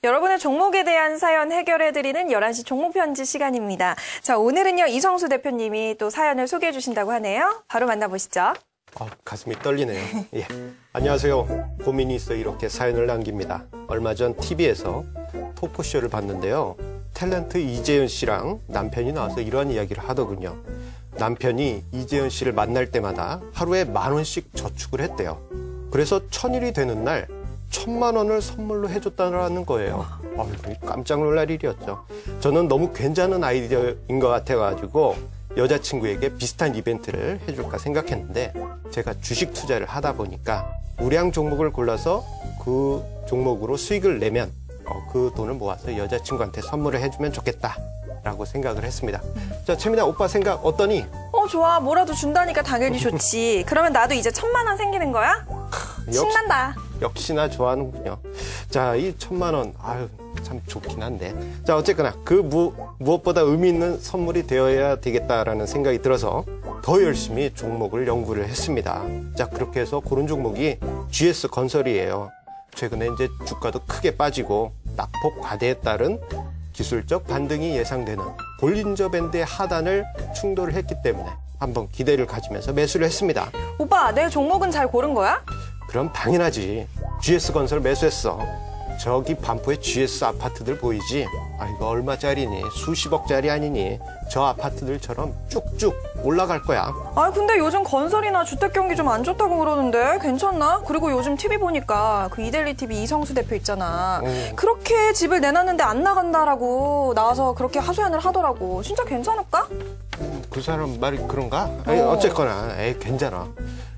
여러분의 종목에 대한 사연 해결해드리는 11시 종목편지 시간입니다. 자, 오늘은요, 이성수 대표님이 또 사연을 소개해 주신다고 하네요. 바로 만나보시죠. 가슴이 떨리네요. 예. 안녕하세요. 고민이 있어 이렇게 사연을 남깁니다. 얼마 전 TV에서 토크쇼를 봤는데요. 탤런트 이재현 씨랑 남편이 나와서 이러한 이야기를 하더군요. 남편이 이재현 씨를 만날 때마다 하루에 10,000원씩 저축을 했대요. 그래서 1000일이 되는 날 1000만 원을 선물로 해줬다는 거예요. 깜짝 놀랄 일이었죠. 저는 너무 괜찮은 아이디어인 것 같아가지고 여자친구에게 비슷한 이벤트를 해줄까 생각했는데 제가 주식 투자를 하다 보니까 우량 종목을 골라서 그 종목으로 수익을 내면 그 돈을 모아서 여자친구한테 선물을 해주면 좋겠다라고 생각을 했습니다. 자, 최민아 오빠 생각 어떠니? 좋아. 뭐라도 준다니까 당연히 좋지. 그러면 나도 이제 1000만 원 생기는 거야? 신난다. 역시나 좋아하는군요. 자, 이 1000만 원, 참 좋긴 한데. 자, 어쨌거나 무엇보다 의미 있는 선물이 되어야 되겠다라는 생각이 들어서 더 열심히 종목을 연구를 했습니다. 자, 그렇게 해서 고른 종목이 GS건설이에요. 최근에 이제 주가도 크게 빠지고 낙폭 과대에 따른 기술적 반등이 예상되는 볼린저 밴드의 하단을 충돌을 했기 때문에 한번 기대를 가지면서 매수를 했습니다. 오빠, 내 종목은 잘 고른 거야? 그럼 당연하지. GS건설 매수했어. 저기 반포에 GS 아파트들 보이지? 이거 얼마짜리니? 수십억짜리 아니니? 저 아파트들처럼 쭉쭉 올라갈 거야. 근데 요즘 건설이나 주택 경기 좀 안 좋다고 그러는데 괜찮나? 그리고 요즘 TV 보니까 그 이데일리 TV 이성수 대표 있잖아. 그렇게 집을 내놨는데 안 나간다라고 나와서 그렇게 하소연을 하더라고. 진짜 괜찮을까? 그 사람 말이 그런가? 어쨌거나 괜찮아.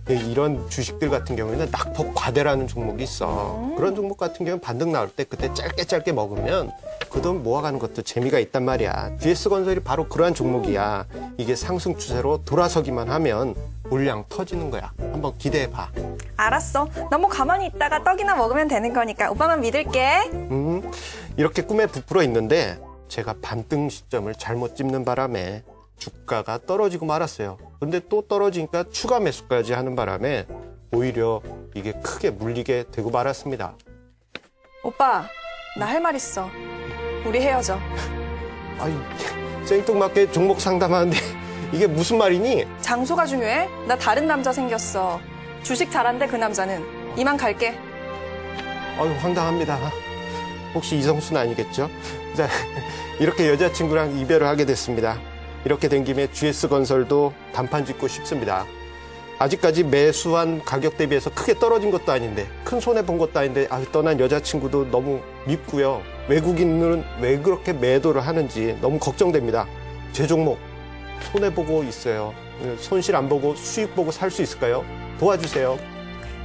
이런 주식들 같은 경우에는 낙폭 과대라는 종목이 있어. 그런 종목 같은 경우는 반등 나올 때 그때 짧게 먹으면 그 돈 모아가는 것도 재미가 있단 말이야. GS건설이 바로 그러한 종목이야. 이게 상승 추세로 돌아서기만 하면 물량 터지는 거야. 한번 기대해봐. 알았어. 나 뭐 가만히 있다가 떡이나 먹으면 되는 거니까 오빠만 믿을게. 이렇게 꿈에 부풀어 있는데 제가 반등 시점을 잘못 짚는 바람에 주가가 떨어지고 말았어요. 근데 또 떨어지니까 추가 매수까지 하는 바람에 오히려 이게 크게 물리게 되고 말았습니다. 오빠, 나 할 말 있어. 우리 헤어져. 생뚱맞게 종목 상담하는데 이게 무슨 말이니? 장소가 중요해? 나 다른 남자 생겼어. 주식 잘한대 그 남자는. 이만 갈게. 황당합니다. 혹시 이성수는 아니겠죠? 자, 이렇게 여자친구랑 이별을 하게 됐습니다. 이렇게 된 김에 GS건설도 단판 짓고 싶습니다. 아직까지 매수한 가격 대비해서 크게 떨어진 것도 아닌데 큰 손해 본 것도 아닌데 떠난 여자친구도 너무 밉고요. 외국인은 왜 그렇게 매도를 하는지 너무 걱정됩니다. 제 종목 손해보고 있어요. 손실 안 보고 수익 보고 살 수 있을까요? 도와주세요.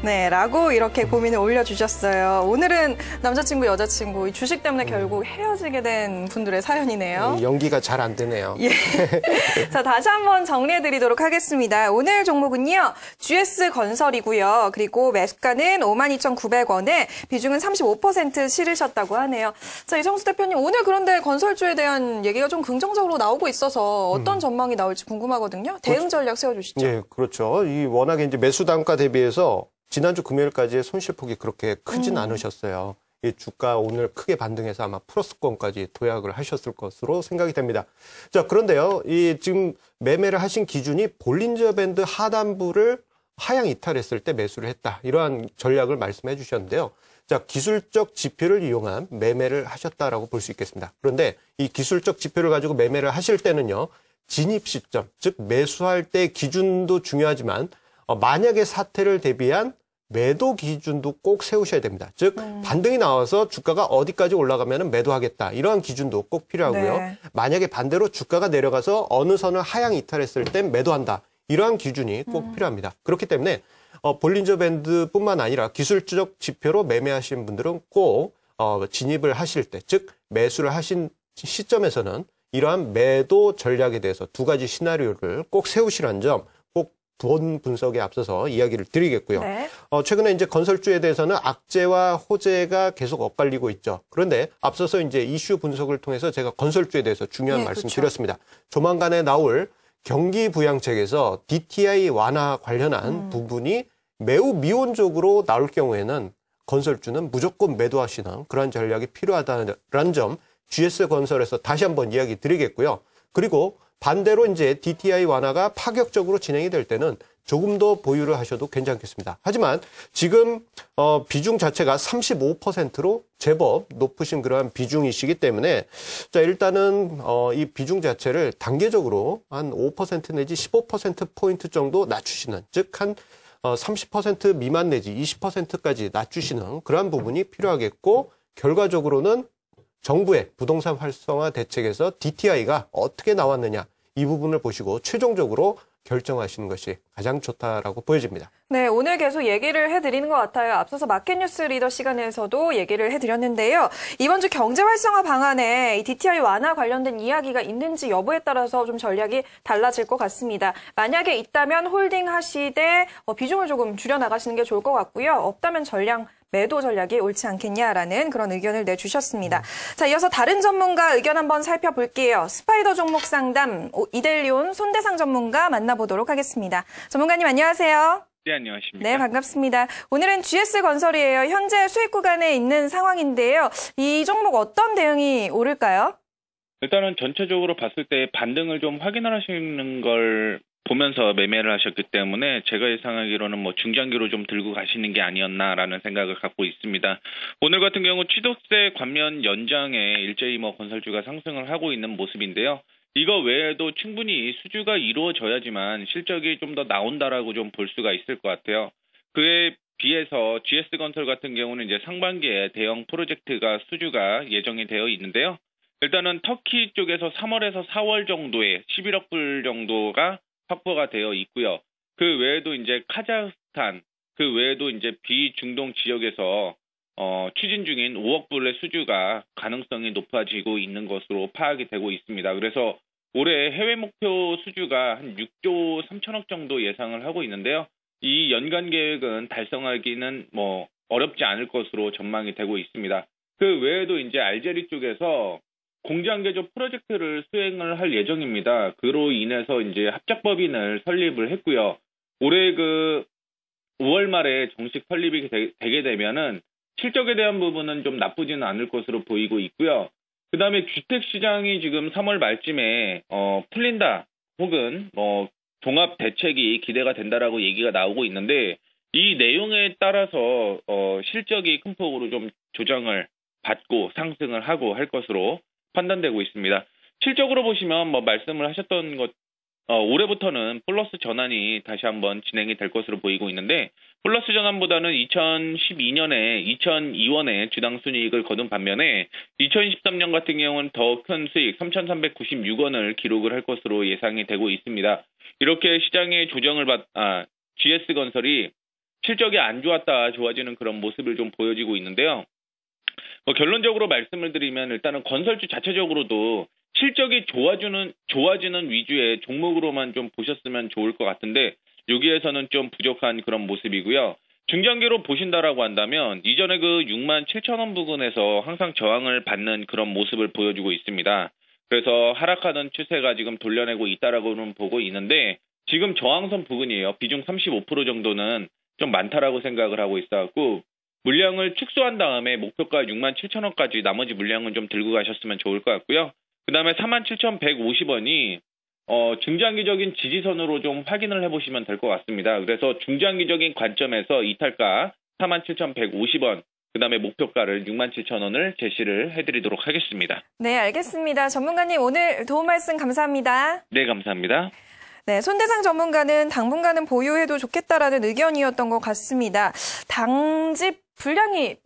네, 라고 이렇게 고민을 올려주셨어요. 오늘은 남자친구, 여자친구, 이 주식 때문에 결국 헤어지게 된 분들의 사연이네요. 연기가 잘 안 되네요. 예. 자, 다시 한번 정리해드리도록 하겠습니다. 오늘 종목은요, GS건설이고요. 그리고 매수가는 52,900원에 비중은 35% 실으셨다고 하네요. 자, 이성수 대표님, 오늘 그런데 건설주에 대한 얘기가 좀 긍정적으로 나오고 있어서 어떤 전망이 나올지 궁금하거든요. 대응 전략 세워주시죠. 예, 그렇죠. 워낙에 이제 매수 단가 대비해서 지난주 금요일까지의 손실폭이 그렇게 크진 않으셨어요. 이 주가 오늘 크게 반등해서 아마 플러스권까지 도약을 하셨을 것으로 생각이 됩니다. 자, 그런데요, 지금 매매를 하신 기준이 볼린저 밴드 하단부를 하향 이탈했을 때 매수를 했다. 이러한 전략을 말씀해 주셨는데요. 자, 기술적 지표를 이용한 매매를 하셨다라고 볼 수 있겠습니다. 그런데 이 기술적 지표를 가지고 매매를 하실 때는요, 진입 시점, 즉 매수할 때 기준도 중요하지만 만약의 사태를 대비한 매도 기준도 꼭 세우셔야 됩니다. 즉 반등이 나와서 주가가 어디까지 올라가면 매도하겠다. 이러한 기준도 꼭 필요하고요. 네. 만약에 반대로 주가가 내려가서 어느 선을 하향 이탈했을 땐 매도한다. 이러한 기준이 꼭 필요합니다. 그렇기 때문에 볼린저 밴드뿐만 아니라 기술적 지표로 매매하시는 분들은 꼭 진입을 하실 때, 즉 매수를 하신 시점에서는 이러한 매도 전략에 대해서 두 가지 시나리오를 꼭 세우시라는 점 돈 분석에 앞서서 이야기를 드리겠고요. 네. 최근에 이제 건설주에 대해서는 악재와 호재가 계속 엇갈리고 있죠. 그런데 앞서서 이제 이슈 분석을 통해서 제가 건설주에 대해서 중요한 말씀 드렸습니다. 조만간에 나올 경기 부양책에서 DTI 완화 관련한 부분이 매우 미온적으로 나올 경우에는 건설주는 무조건 매도하시는 그러한 전략이 필요하다는 점 GS건설에서 다시 한번 이야기 드리겠고요. 그리고 반대로 이제 DTI 완화가 파격적으로 진행이 될 때는 조금 더 보유를 하셔도 괜찮겠습니다. 하지만 지금 비중 자체가 35%로 제법 높으신 그러한 비중이시기 때문에 자 일단은 이 비중 자체를 단계적으로 한 5% 내지 15%포인트 정도 낮추시는, 즉 한 30% 미만 내지 20%까지 낮추시는 그러한 부분이 필요하겠고, 결과적으로는 정부의 부동산 활성화 대책에서 DTI가 어떻게 나왔느냐 이 부분을 보시고 최종적으로 결정하시는 것이 가장 좋다라고 보여집니다. 네, 오늘 계속 얘기를 해드리는 것 같아요. 앞서서 마켓뉴스 리더 시간에서도 얘기를 해드렸는데요. 이번 주 경제 활성화 방안에 이 DTI 완화 관련된 이야기가 있는지 여부에 따라서 좀 전략이 달라질 것 같습니다. 만약에 있다면 홀딩 하시되 비중을 조금 줄여나가시는 게 좋을 것 같고요. 없다면 매도 전략이 옳지 않겠냐라는 그런 의견을 내주셨습니다. 자, 이어서 다른 전문가 의견 한번 살펴볼게요. 스파이더 종목 상담 이델리온 손대상 전문가 만나보도록 하겠습니다. 전문가님 안녕하세요. 네, 안녕하십니까. 네, 반갑습니다. 오늘은 GS건설이에요. 현재 수익 구간에 있는 상황인데요. 이 종목 어떤 대응이 오를까요? 일단은 전체적으로 봤을 때 반등을 좀 확인을 하시는 걸 보면서 매매를 하셨기 때문에 제가 예상하기로는 중장기로 좀 들고 가시는 게 아니었나라는 생각을 갖고 있습니다. 오늘 같은 경우 취득세 감면 연장에 일제히 건설주가 상승을 하고 있는 모습인데요. 이거 외에도 충분히 수주가 이루어져야지만 실적이 좀 더 나온다라고 좀 볼 수가 있을 것 같아요. 그에 비해서 GS건설 같은 경우는 이제 상반기에 대형 프로젝트가 수주가 예정이 되어 있는데요. 일단은 터키 쪽에서 3월에서 4월 정도에 11억 불 정도가 확보가 되어 있고요. 그 외에도 이제 카자흐스탄, 그 외에도 이제 비중동 지역에서 추진 중인 5억 불의 수주가 가능성이 높아지고 있는 것으로 파악이 되고 있습니다. 그래서 올해 해외 목표 수주가 한 6조 3천억 정도 예상을 하고 있는데요. 이 연간 계획은 달성하기는 어렵지 않을 것으로 전망이 되고 있습니다. 그 외에도 이제 알제리 쪽에서 공장 개조 프로젝트를 수행을 할 예정입니다. 그로 인해서 이제 합작법인을 설립을 했고요. 올해 5월 말에 정식 설립이 되게 되면은 실적에 대한 부분은 좀 나쁘지는 않을 것으로 보이고 있고요. 그 다음에 주택 시장이 지금 3월 말쯤에 풀린다 혹은 종합 대책이 기대가 된다라고 얘기가 나오고 있는데 이 내용에 따라서 실적이 큰 폭으로 좀 조정을 받고 상승을 하고 할 것으로 판단되고 있습니다. 실적으로 보시면 말씀을 하셨던 것 올해부터는 플러스 전환이 다시 한번 진행이 될 것으로 보이고 있는데 플러스 전환보다는 2012년에 2002원의 주당 순이익을 거둔 반면에 2013년 같은 경우는 더 큰 수익 3,396원을 기록을 할 것으로 예상이 되고 있습니다. 이렇게 시장의 조정을 GS건설이 실적이 안 좋았다 좋아지는 그런 모습을 좀 보여지고 있는데요. 결론적으로 말씀을 드리면 일단은 건설주 자체적으로도 실적이 좋아지는 위주의 종목으로만 좀 보셨으면 좋을 것 같은데 여기에서는 좀 부족한 그런 모습이고요. 중장기로 보신다라고 한다면 이전에 67,000원 부근에서 항상 저항을 받는 그런 모습을 보여주고 있습니다. 그래서 하락하던 추세가 지금 돌려내고 있다라고는 보고 있는데 지금 저항선 부근이에요. 비중 35% 정도는 좀 많다라고 생각을 하고 있어갖고 물량을 축소한 다음에 목표가 67,000원까지 나머지 물량은 좀 들고 가셨으면 좋을 것 같고요. 그 다음에 47,150원이 중장기적인 지지선으로 좀 확인을 해보시면 될 것 같습니다. 그래서 중장기적인 관점에서 이탈가 47,150원, 그 다음에 목표가를 67,000원을 제시를 해드리도록 하겠습니다. 네, 알겠습니다. 전문가님 오늘 도움 말씀 감사합니다. 네, 감사합니다. 네, 손대상 전문가는 당분간은 보유해도 좋겠다라는 의견이었던 것 같습니다. 당집 물량이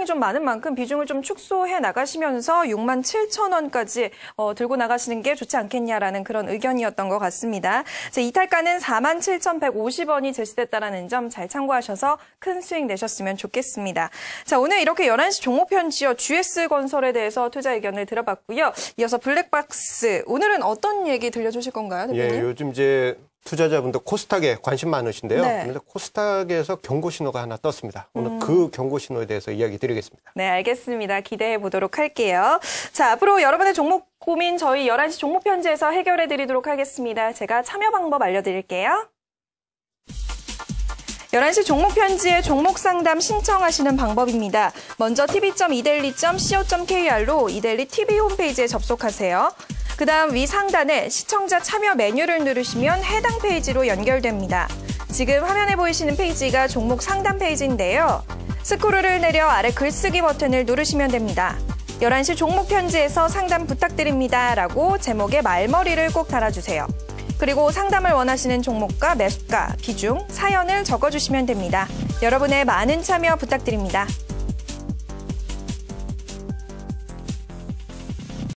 좀 많은 만큼 비중을 좀 축소해 나가시면서 67,000원까지 들고 나가시는 게 좋지 않겠냐라는 그런 의견이었던 것 같습니다. 이탈가는 47,150원이 제시됐다라는 점 잘 참고하셔서 큰 수익 내셨으면 좋겠습니다. 자, 오늘 이렇게 11시 종목편지어 GS건설에 대해서 투자 의견을 들어봤고요. 이어서 블랙박스, 오늘은 어떤 얘기 들려주실 건가요, 대표님? 예, 요즘 이제 투자자분들 코스닥에 관심 많으신데요. 네. 그런데 코스닥에서 경고 신호가 하나 떴습니다. 오늘 그 경고 신호에 대해서 이야기 드리겠습니다. 네, 알겠습니다. 기대해 보도록 할게요. 자, 앞으로 여러분의 종목 고민 저희 11시 종목 편지에서 해결해 드리도록 하겠습니다. 제가 참여 방법 알려드릴게요. 11시 종목 편지에 종목 상담 신청하시는 방법입니다. 먼저 tv.idaily.co.kr로 이데일리 TV 홈페이지에 접속하세요. 그 다음 위 상단에 시청자 참여 메뉴를 누르시면 해당 페이지로 연결됩니다. 지금 화면에 보이시는 페이지가 종목 상담 페이지인데요. 스크롤을 내려 아래 글쓰기 버튼을 누르시면 됩니다. 11시 종목 편지에서 상담 부탁드립니다 라고 제목에 말머리를 꼭 달아주세요. 그리고 상담을 원하시는 종목과 매수가, 비중, 사연을 적어주시면 됩니다. 여러분의 많은 참여 부탁드립니다.